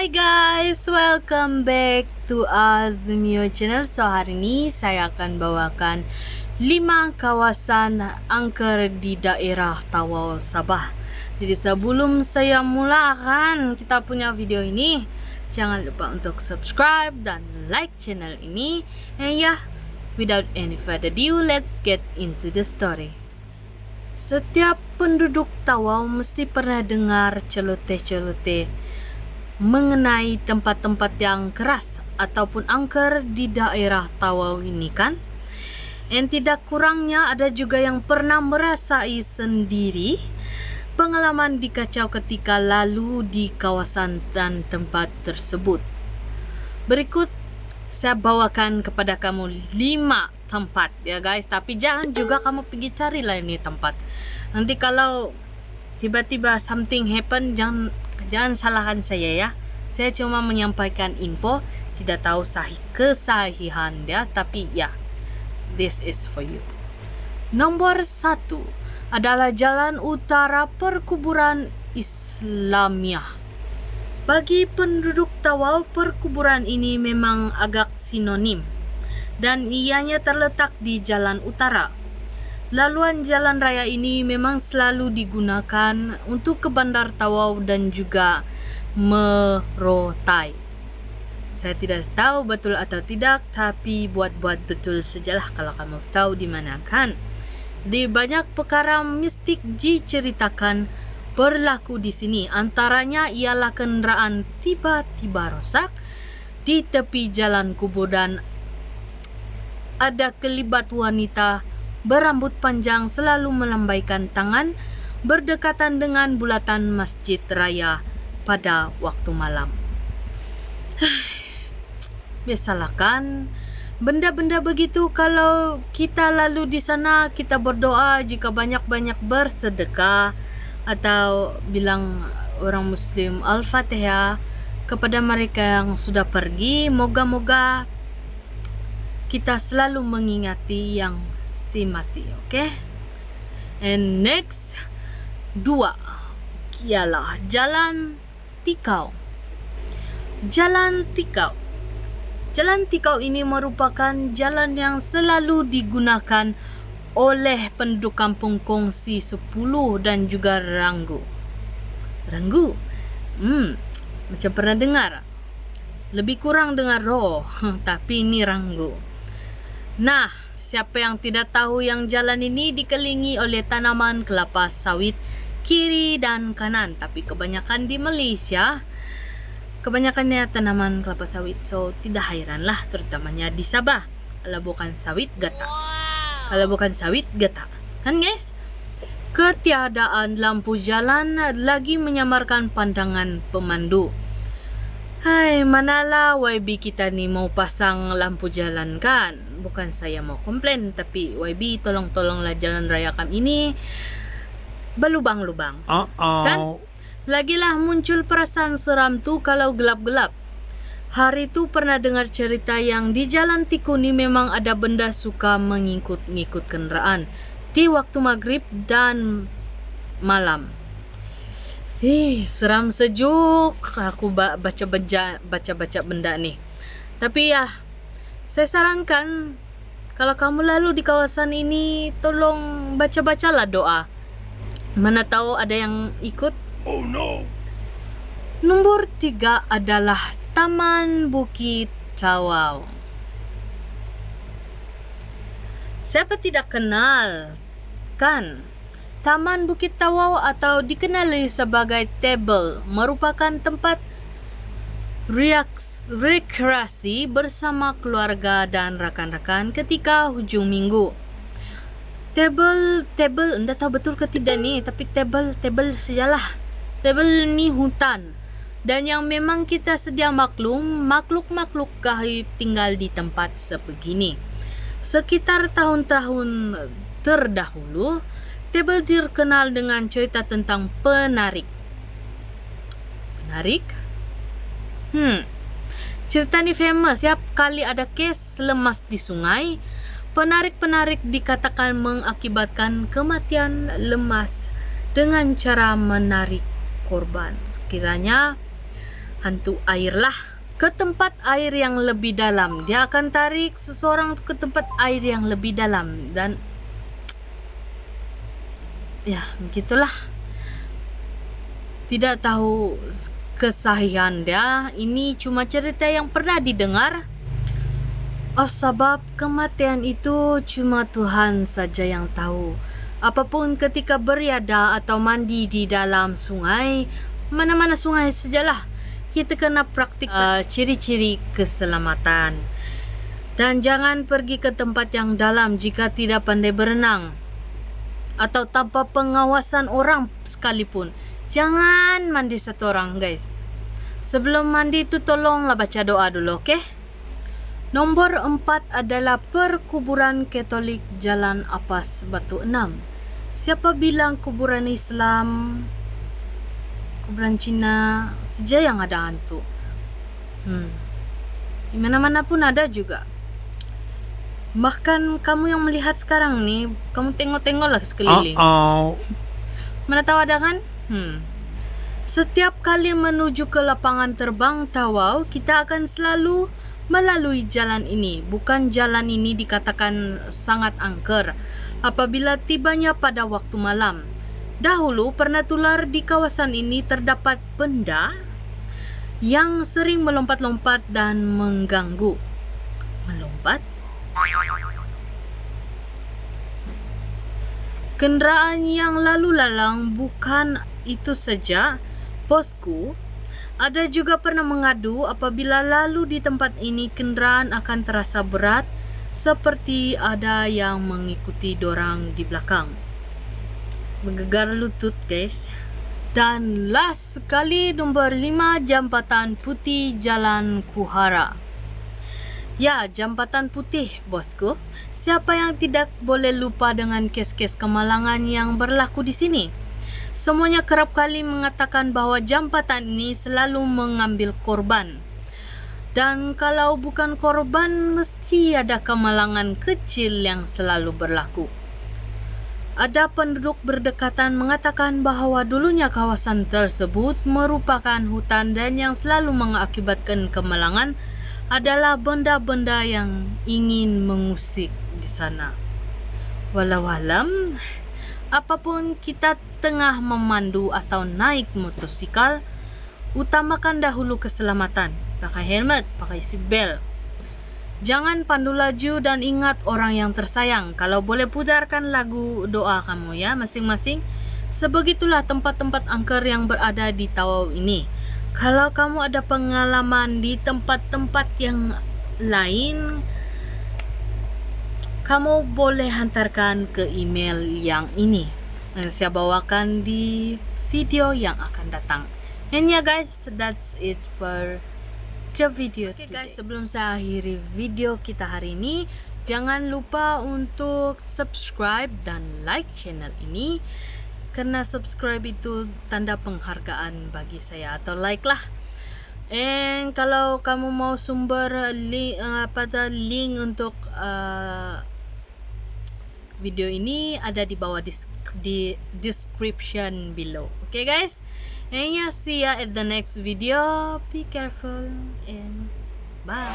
Hai guys, welcome back to Azmio channel. So hari ini saya akan bawakan 5 kawasan angker di daerah Tawau, Sabah. Jadi sebelum saya mulakan kita punya video ini, jangan lupa untuk subscribe dan like channel ini. And yeah, without any further ado, let's get into the story. Setiap penduduk Tawau mesti pernah dengar celoteh-celoteh mengenai tempat-tempat yang keras ataupun angker di daerah Tawau ini kan? Dan tidak kurangnya ada juga yang pernah merasai sendiri pengalaman dikacau ketika lalu di kawasan dan tempat tersebut. Berikut saya bawakan kepada kamu 5 tempat ya guys, tapi jangan juga kamu pergi carilah ini tempat. Nanti kalau tiba-tiba something happen, jangan salahkan saya ya. Saya cuma menyampaikan info, tidak tahu kesahihan dia, tapi ya, this is for you. Nomor 1 adalah Jalan Utara Perkuburan Islamiyah. Bagi penduduk Tawau, perkuburan ini memang agak sinonim dan ianya terletak di Jalan Utara. Laluan jalan raya ini memang selalu digunakan untuk ke Bandar Tawau dan juga Merotai. Saya tidak tahu betul atau tidak, tapi buat-buat betul sajalah kalau kamu tahu di mana kan. Di banyak perkara mistik diceritakan berlaku di sini. Antaranya ialah kendaraan tiba-tiba rosak di tepi jalan kubur dan ada kelibat wanita berambut panjang selalu melambaikan tangan berdekatan dengan bulatan masjid raya pada waktu malam. Biasalah kan, benda-benda begitu kalau kita lalu di sana, kita berdoa jika banyak-banyak bersedekah atau bilang orang Muslim Al-Fatihah kepada mereka yang sudah pergi, moga-moga kita selalu mengingati yang si mati, okay? And next 2 ialah Jalan Tikau. Jalan Tikau. Jalan Tikau ini merupakan jalan yang selalu digunakan oleh penduduk kampung Kongsi 10 dan juga Ranggu. Ranggu? Macam pernah dengar. Lebih kurang dengar roh, tapi ini Ranggu. Nah, siapa yang tidak tahu yang jalan ini dikelilingi oleh tanaman kelapa sawit kiri dan kanan, tapi kebanyakan di Malaysia kebanyakannya tanaman kelapa sawit, so tidak hairanlah terutamanya di Sabah kalau bukan sawit gata. Kalau bukan sawit gata kan guys. Ketiadaan lampu jalan lagi menyamarkan pandangan pemandu. Hai, manalah YB kita ni mau pasang lampu jalan kan. Bukan saya mau komplain, tapi YB tolong-tolonglah jalan raya kami ini berlubang-lubang. Kan? Lagilah muncul perasaan seram tu kalau gelap-gelap. Hari tu pernah dengar cerita yang di Jalan Tiku ni memang ada benda suka mengikut-ngikut kenderaan di waktu maghrib dan malam. Seram sejuk aku baca-baca benda ni. Tapi ya, saya sarankan kalau kamu lalu di kawasan ini, tolong baca-bacalah doa. Mana tahu ada yang ikut. Oh no. Nombor 3 adalah Taman Bukit Tawau. Siapa tidak kenal kan? Taman Bukit Tawau atau dikenali sebagai Tebel merupakan tempat rekreasi bersama keluarga dan rakan-rakan ketika hujung minggu. Tebel, anda tahu betul ke tidak ni? Tapi tebel sajalah. Tebel ni hutan. Dan yang memang kita sedia makhluk-makhluk gaib tinggal di tempat sebegini. Sekitar tahun-tahun terdahulu, Tebel terkenal dengan cerita tentang penarik. Penarik? Cerita ni famous. Setiap kali ada kes lemas di sungai, penarik-penarik dikatakan mengakibatkan kematian lemas dengan cara menarik korban. Sekiranya hantu air lah. Ke tempat air yang lebih dalam. Dia akan tarik seseorang ke tempat air yang lebih dalam. Dan ya, begitulah. Tidak tahu kesahihan dia. Ini cuma cerita yang pernah didengar. Sebab kematian itu cuma Tuhan saja yang tahu. Apapun ketika beriadah atau mandi di dalam sungai, mana-mana sungai sajalah, kita kena praktik ciri-ciri keselamatan. Dan jangan pergi ke tempat yang dalam jika tidak pandai berenang atau tanpa pengawasan orang sekalipun. Jangan mandi satu orang, guys. Sebelum mandi itu tolonglah baca doa dulu, okey? Nombor 4 adalah perkuburan Katolik Jalan Apas Batu 6. Siapa bilang kuburan Islam, kuburan Cina saja yang ada hantu? Di mana-mana pun ada juga. Bahkan kamu yang melihat sekarang nih, kamu tengok-tengoklah sekeliling. Mana tahu ada kan? Setiap kali menuju ke lapangan terbang Tawau, kita akan selalu melalui jalan ini. Bukan jalan ini dikatakan sangat angker apabila tibanya pada waktu malam. Dahulu pernah tular di kawasan ini terdapat benda yang sering melompat-lompat dan mengganggu. Melompat? Kenderaan yang lalu lalang. Bukan itu saja, bosku. Ada juga pernah mengadu apabila lalu di tempat ini kenderaan akan terasa berat, seperti ada yang mengikuti dorang di belakang. Menggegar lutut, guys. Dan last sekali, nombor 5, Jambatan Putih Jalan Kuhara. Ya, Jambatan Putih, bosku. Siapa yang tidak boleh lupa dengan kes-kes kemalangan yang berlaku di sini? Semuanya kerap kali mengatakan bahawa jambatan ini selalu mengambil korban. Dan kalau bukan korban, mesti ada kemalangan kecil yang selalu berlaku. Ada penduduk berdekatan mengatakan bahawa dulunya kawasan tersebut merupakan hutan dan yang selalu mengakibatkan kemalangan adalah benda-benda yang ingin mengusik di sana. Walau-alam, apapun kita tengah memandu atau naik motosikal, utamakan dahulu keselamatan. Pakai helmet, pakai seatbelt. Jangan pandu laju dan ingat orang yang tersayang. Kalau boleh putarkan lagu doa kamu ya masing-masing. Sebegitulah tempat-tempat angker yang berada di Tawau ini. Kalau kamu ada pengalaman di tempat-tempat yang lain, kamu boleh hantarkan ke email yang ini. Saya bawakan di video yang akan datang. And yeah guys, that's it for the video today. Guys, sebelum saya akhiri video kita hari ini, jangan lupa untuk subscribe dan like channel ini. Karena subscribe itu tanda penghargaan bagi saya, atau like lah. And kalau kamu mau sumber link untuk video ini ada di bawah di description below. Okay guys, and yeah, see ya at the next video. Be careful and bye.